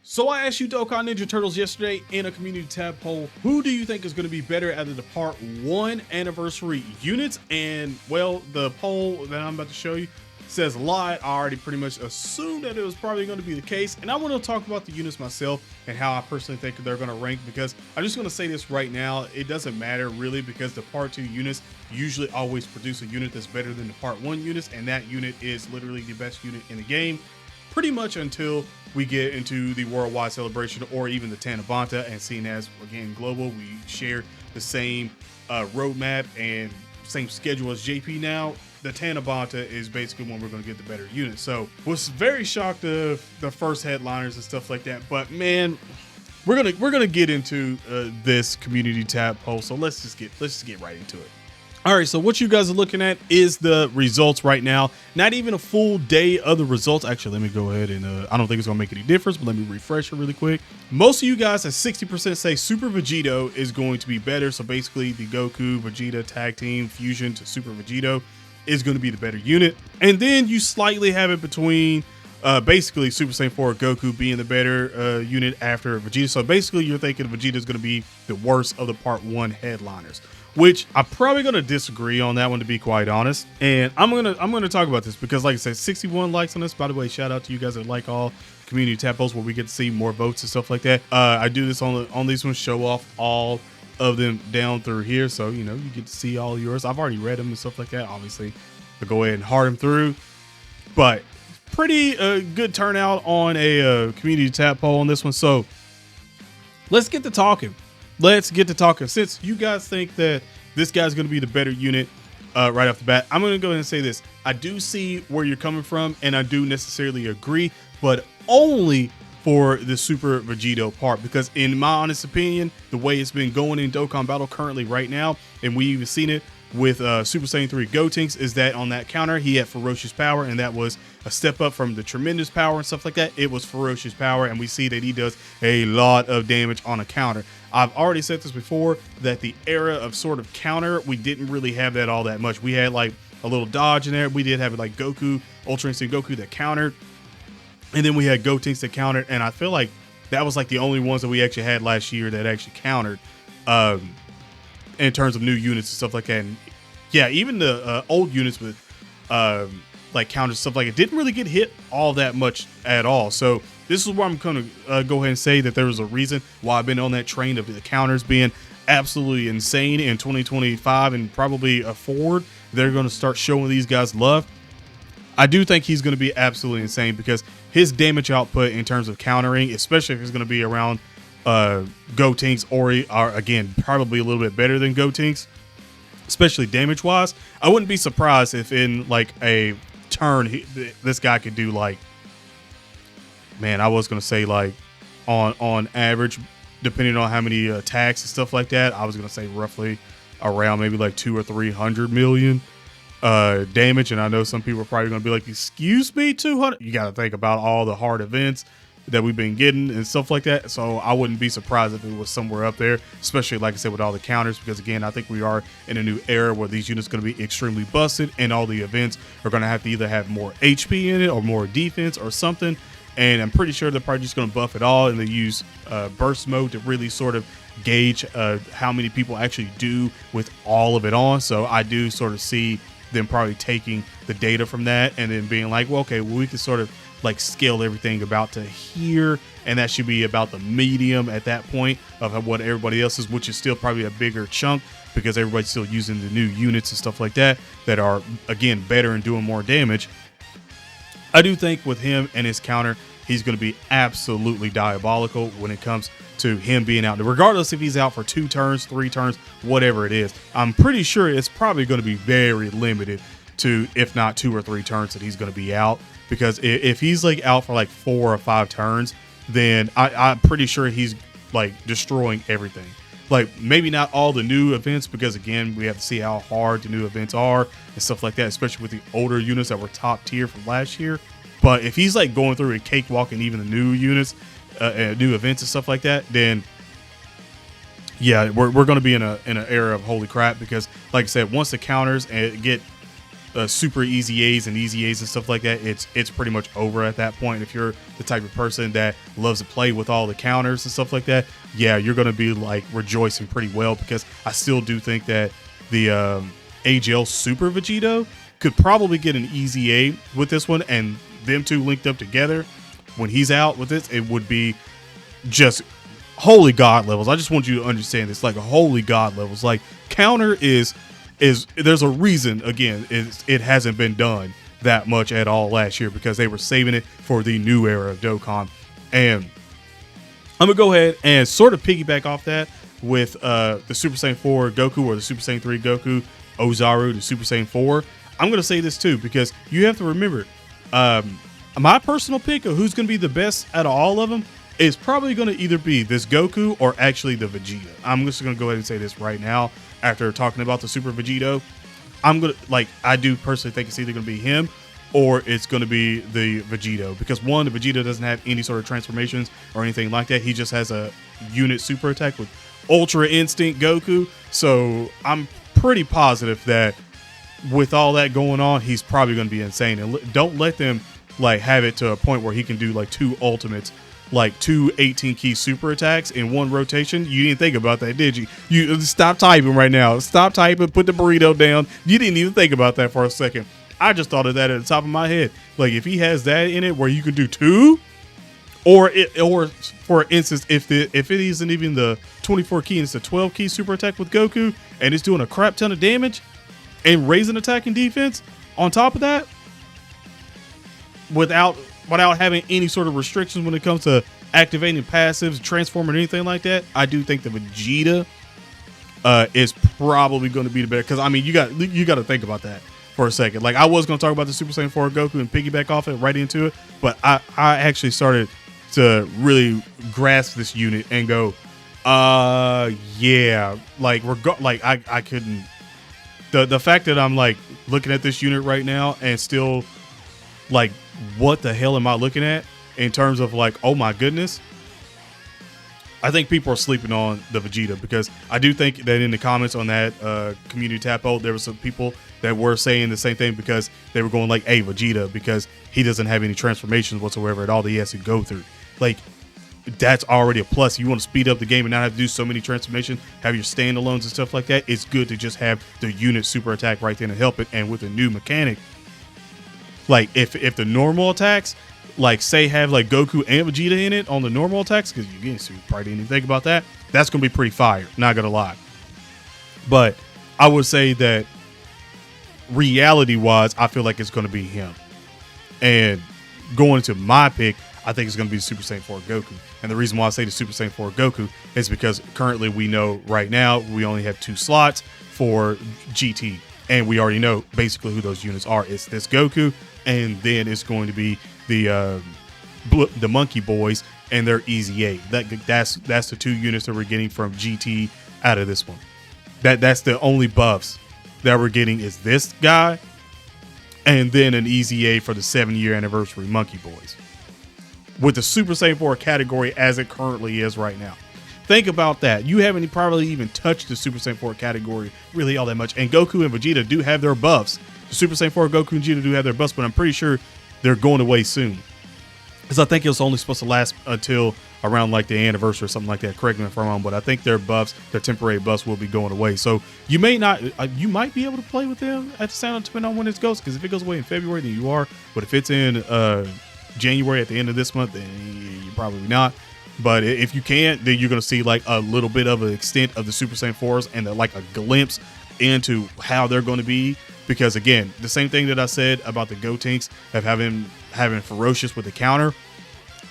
So I asked you Dokkan Ninja Turtles yesterday in a community tab poll, who do you think is going to be better out of the part 1 anniversary units? And well, the poll that I'm about to show you says a lot. I already pretty much assumed that it was probably going to be the case. And I want to talk about the units myself and how I personally think they're going to rank, because I'm just going to say this right now. It doesn't matter really, because the part 2 units usually always produce a unit that's better than the part 1 units. And that unit is literally the best unit in the game, pretty much until we get into the worldwide celebration or even the Tanabanta. And seeing as, again, global, we share the same roadmap and same schedule as JP now, the Tanabanta is basically when we're going to get the better units. So was very shocked of the first headliners and stuff like that. But man, we're gonna get into this community tab poll. So let's just get right into it. All right, so what you guys are looking at is the results right now. Not even a full day of the results. Actually, let me go ahead and I don't think it's gonna make any difference, but let me refresh it really quick. Most of you guys at 60% say Super Vegito is going to be better. So basically the Goku Vegeta tag team fusion to Super Vegito is going to be the better unit. And then you slightly have it between basically Super Saiyan 4 Goku being the better unit after Vegeta. So basically you're thinking Vegeta is going to be the worst of the part 1 headliners, which I'm probably going to disagree on that one, to be quite honest. And I'm going to talk about this because, like I said, 61 likes on this. By the way, shout out to you guys that like all community tab posts where we get to see more votes and stuff like that. I do this on these ones, show off all of them down through here, so you know, you get to see all yours. I've already read them and stuff like that, obviously. I'll go ahead and heart them through, but pretty good turnout on a community tab poll on this one. So let's get to talking. Since you guys think that this guy's going to be the better unit right off the bat, I'm going to go ahead and say this. I do see where you're coming from, and I do necessarily agree, but only for the Super Vegito part, because in my honest opinion, the way it's been going in Dokkan Battle currently right now, and we even seen it with Super Saiyan 3 Gotenks, is that on that counter he had ferocious power, and that was a step up from the tremendous power and stuff like that. It was ferocious power, and we see that he does a lot of damage on a counter. I've already said this before, that the era of sort of counter, we didn't really have that all that much. We had like a little dodge in there. We did have like Goku, Ultra Instinct Goku that countered, and then we had Gotenks that countered, and I feel like that was like the only ones that we actually had last year that actually countered in terms of new units and stuff like that. And yeah, even the old units with like counters, stuff like it, didn't really get hit all that much at all. So this is where I'm going to go ahead and say that there was a reason why I've been on that train of the counters being absolutely insane in 2025 and probably forward. They're going to start showing these guys love. I do think he's going to be absolutely insane, because his damage output in terms of countering, especially if it's going to be around Gotenks, or again, probably a little bit better than Gotenks, especially damage wise. I wouldn't be surprised if in like a turn this guy could do like, man, I was going to say like on average, depending on how many attacks and stuff like that, I was going to say roughly around maybe like 200 or 300 million damage. And I know some people are probably going to be like, excuse me, 200? You got to think about all the hard events that we've been getting and stuff like that. So I wouldn't be surprised if it was somewhere up there, especially like I said with all the counters, because again, I think we are in a new era where these units are going to be extremely busted, and all the events are going to have to either have more HP in it or more defense or something. And I'm pretty sure they're probably just going to buff it all, and they use burst mode to really sort of gauge how many people actually do with all of it on. So I do sort of see them probably taking the data from that and then being like, well, okay, well, we can sort of like scale everything about to here, and that should be about the medium at that point of what everybody else is, which is still probably a bigger chunk, because everybody's still using the new units and stuff like that that are, again, better and doing more damage. I do think with him and his counter, he's going to be absolutely diabolical when it comes to him being out, regardless if he's out for 2 turns, 3 turns, whatever it is. I'm pretty sure it's probably going to be very limited to, if not 2 or 3 turns, that he's going to be out, because if he's like out for like 4 or 5 turns, then I'm pretty sure he's like destroying everything. Like maybe not all the new events, because again, we have to see how hard the new events are and stuff like that, especially with the older units that were top tier from last year. But if he's like going through and cakewalking even the new units, new events and stuff like that, then yeah, we're going to be in an era of holy crap, because like I said, once the counters get super easy A's and easy A's and stuff like that, it's pretty much over at that point. If you're the type of person that loves to play with all the counters and stuff like that, yeah, you're going to be like rejoicing pretty well, because I still do think that the AGL Super Vegito could probably get an easy A with this one, and them two linked up together when he's out with this, it would be just holy god levels. I just want you to understand this, like holy god levels. Like counter is there's a reason, again, it hasn't been done that much at all last year, because they were saving it for the new era of Dokkan. And I'm gonna go ahead and sort of piggyback off that with the Super Saiyan 4 Goku, or the Super Saiyan 3 Goku, Ozaru, the Super Saiyan 4. I'm gonna say this too, because you have to remember, my personal pick of who's gonna be the best out of all of them is probably gonna either be this Goku or actually the Vegeta. I'm just gonna go ahead and say this right now after talking about the Super Vegito. I do personally think it's either gonna be him or it's gonna be the Vegito, because one, the Vegeta doesn't have any sort of transformations or anything like that. He just has a unit super attack with Ultra Instinct Goku. So I'm pretty positive that with all that going on, he's probably going to be insane. And don't let them like have it to a point where he can do like two ultimates, like two 18 key super attacks in one rotation. You didn't think about that, did you? You stop typing right now. Stop typing. Put the burrito down. You didn't even think about that for a second. I just thought of that at the top of my head. Like if he has that in it where you can do two, or for instance, if it isn't even the 24 key and it's a 12 key super attack with Goku, and it's doing a crap ton of damage and raising attack and defense on top of that, without having any sort of restrictions when it comes to activating passives, transforming, anything like that, I do think the Vegeta is probably going to be the better. Because I mean, you got to think about that for a second. Like I was going to talk about the Super Saiyan 4 Goku and piggyback off it right into it, but I actually started to really grasp this unit and go, yeah, like I couldn't. The fact that I'm like looking at this unit right now and still like, what the hell am I looking at in terms of like, oh my goodness. I think people are sleeping on the Vegeta, because I do think that in the comments on that community tap poll, there were some people that were saying the same thing, because they were going like, hey, Vegeta, because he doesn't have any transformations whatsoever at all that he has to go through. Like, that's already a plus. You want to speed up the game and not have to do so many transformations, have your standalones and stuff like that. It's good to just have the unit super attack right there to help it. And with a new mechanic, like if the normal attacks, like say have like Goku and Vegeta in it on the normal attacks, because you probably didn't even think about that, that's gonna be pretty fire, not gonna lie. But I would say that reality wise, I feel like it's gonna be him. And going to my pick, I think it's going to be Super Saiyan 4 Goku. And the reason why I say the Super Saiyan 4 Goku is because currently we know right now we only have 2 slots for GT. And we already know basically who those units are. It's this Goku, and then it's going to be the Monkey Boys and their Easy 8. That's the 2 units that we're getting from GT out of this one. That's the only buffs that we're getting, is this guy, and then an Easy 8 for the 7-year anniversary Monkey Boys, with the Super Saiyan 4 category as it currently is right now. Think about that. You haven't probably even touched the Super Saiyan 4 category really all that much. And Goku and Vegeta do have their buffs. The Super Saiyan 4 Goku and Vegeta do have their buffs, but I'm pretty sure they're going away soon. Because I think it was only supposed to last until around like the anniversary or something like that. Correct me if I'm wrong, but I think their buffs, their temporary buffs, will be going away. So you may not, you might be able to play with them at the sound, depending on when it goes. Because if it goes away in February, then you are. But if it's in January at the end of this month, then you're probably not. But if you can't, then you're going to see like a little bit of an extent of the Super Saiyan 4s and like a glimpse into how they're going to be. Because again, the same thing that I said about the Gotenks of having ferocious with the counter,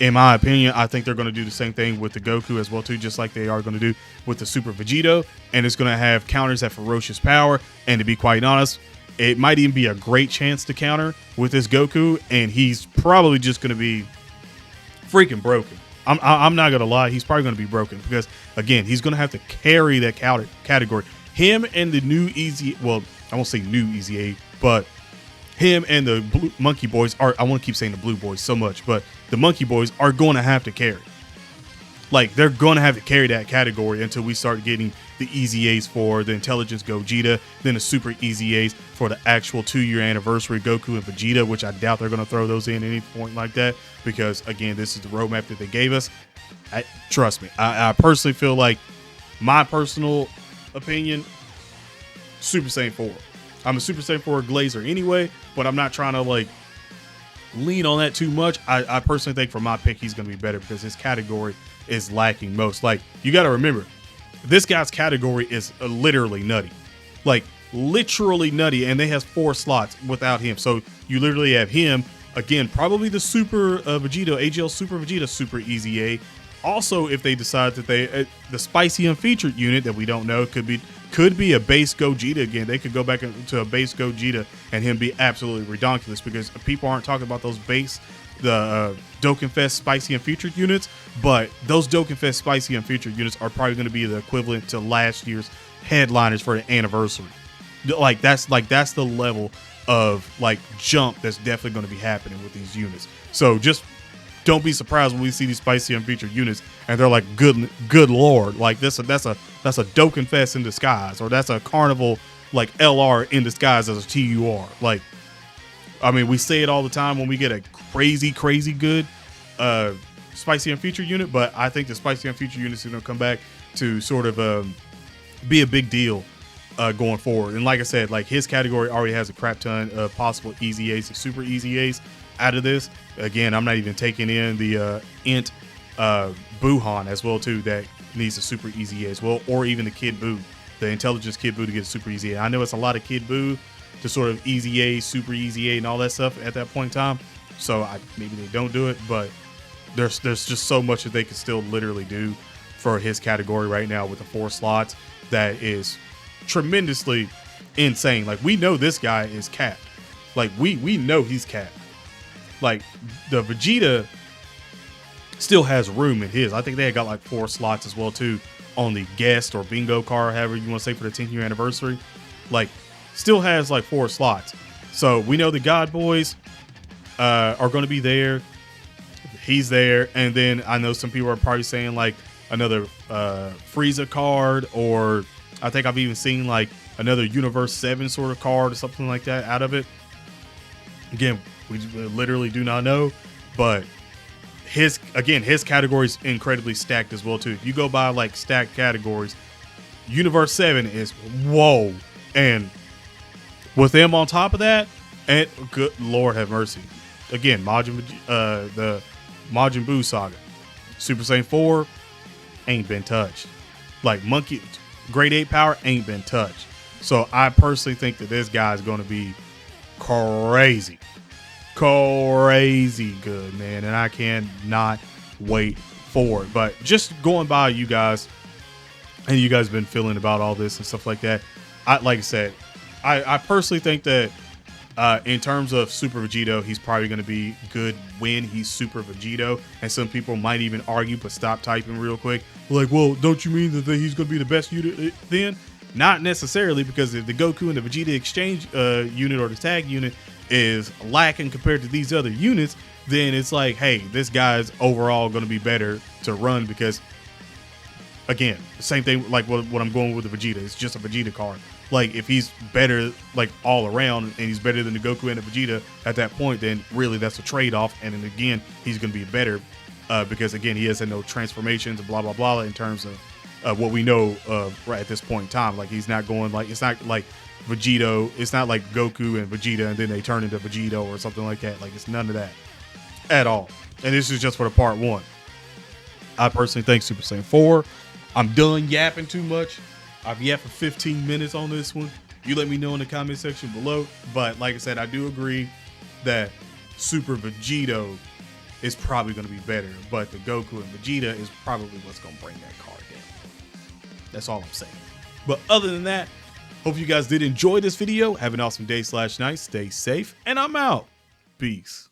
in my opinion, I think they're going to do the same thing with the Goku as well too, just like they are going to do with the Super Vegito. And it's going to have counters at ferocious power. And to be quite honest, it might even be a great chance to counter with this Goku, and he's probably just going to be freaking broken. I'm not going to lie, he's probably going to be broken, because again, he's going to have to carry that category. Him and the new Easy, well, I won't say new Easy 8, but him and the Blue Monkey Boys are, I want to keep saying the Blue Boys so much, but the Monkey Boys are going to have to carry. Like, they're gonna have to carry that category until we start getting the easy A's for the Intelligence Gogeta, then the super easy A's for the actual 2-year anniversary Goku and Vegeta, which I doubt they're gonna throw those in at any point like that, because again, this is the roadmap that they gave us. Trust me, I personally feel like, my personal opinion, Super Saiyan 4. I'm a Super Saiyan 4 glazer anyway, but I'm not trying to like lean on that too much. I personally think for my pick, he's gonna be better because his category is lacking most. Like, you got to remember, this guy's category is literally nutty, like literally nutty, and they has 4 slots without him. So you literally have him again, probably the Super Vegito, AGL Super Vegeta, Super Easy A. Also, if they decide that they the spicy unfeatured unit that we don't know could be a base Gogeta again. They could go back into a base Gogeta and him be absolutely redonkulous, because people aren't talking about those base the Dokkan Fest spicy unfeatured units, but those Dokkan Fest spicy unfeatured units are probably going to be the equivalent to last year's headliners for the anniversary. Like that's the level of like jump that's definitely going to be happening with these units. So just don't be surprised when we see these spicy unfeatured units and they're like, good lord, like that's a Dokkan Fest in disguise, or that's a Carnival like LR in disguise as a TUR. Like, I mean, we say it all the time when we get a crazy good spicy unfeatured unit, but I think the spicy unfeatured units are going to come back to sort of be a big deal going forward. And like I said, like, his category already has a crap ton of possible easy A's and super easy A's out of this. Again, I'm not even taking in the Int Buhan as well too, that needs a super easy A as well, or even the Kid Buu, the Intelligence Kid Buu, to get a super easy A. I know it's a lot of Kid Buu to sort of easy A, super easy A, and all that stuff at that point in time. So maybe they don't do it, but there's just so much that they can still literally do for his category right now with the 4 slots that is tremendously insane. Like, we know this guy is capped. Like, we know he's capped. Like, the Vegeta still has room in his. I think they had got like 4 slots as well too on the guest or bingo card, however you want to say, for the 10th year anniversary. Like, still has like 4 slots. So we know the God Boys are going to be there. He's there. And then I know some people are probably saying like another Frieza card, or I think I've even seen like another Universe 7 sort of card or something like that out of it. Again, we literally do not know, but his category is incredibly stacked as well too. If you go by like stacked categories, Universe 7 is whoa, and with them on top of that, and good Lord have mercy, again, the Majin Buu saga, Super Saiyan 4 ain't been touched. Like, Monkey Grade 8 power ain't been touched. So I personally think that this guy is going to be crazy good, man, and I cannot wait for it. But just going by you guys, and you guys been feeling about all this and stuff like that, like I said, I personally think that in terms of Super Vegito, he's probably going to be good when he's Super Vegito. And some people might even argue, but stop typing real quick, like, well, don't you mean that he's going to be the best unit then? Not necessarily, because if the Goku and the Vegeta exchange unit or the tag unit is lacking compared to these other units, then it's like, hey, this guy's overall going to be better to run, because again, same thing like what I'm going with the Vegeta. It's just a Vegeta card. Like, if he's better like all around and he's better than the Goku and the Vegeta at that point, then really that's a trade-off. And then again, he's going to be better because again, he has no transformations and blah blah blah in terms of what we know right at this point in time. Like, he's not going like, it's not like Vegito, it's not like Goku and Vegeta and then they turn into Vegito or something like that. Like, it's none of that at all. And this is just for the part 1. I personally think Super Saiyan 4. I'm done yapping too much. I've yapped for 15 minutes on this one. You let me know in the comment section below. But like I said, I do agree that Super Vegito is probably going to be better, but the Goku and Vegeta is probably what's going to bring that card down. That's all I'm saying. But other than that, hope you guys did enjoy this video. Have an awesome day / night. Stay safe, and I'm out. Peace.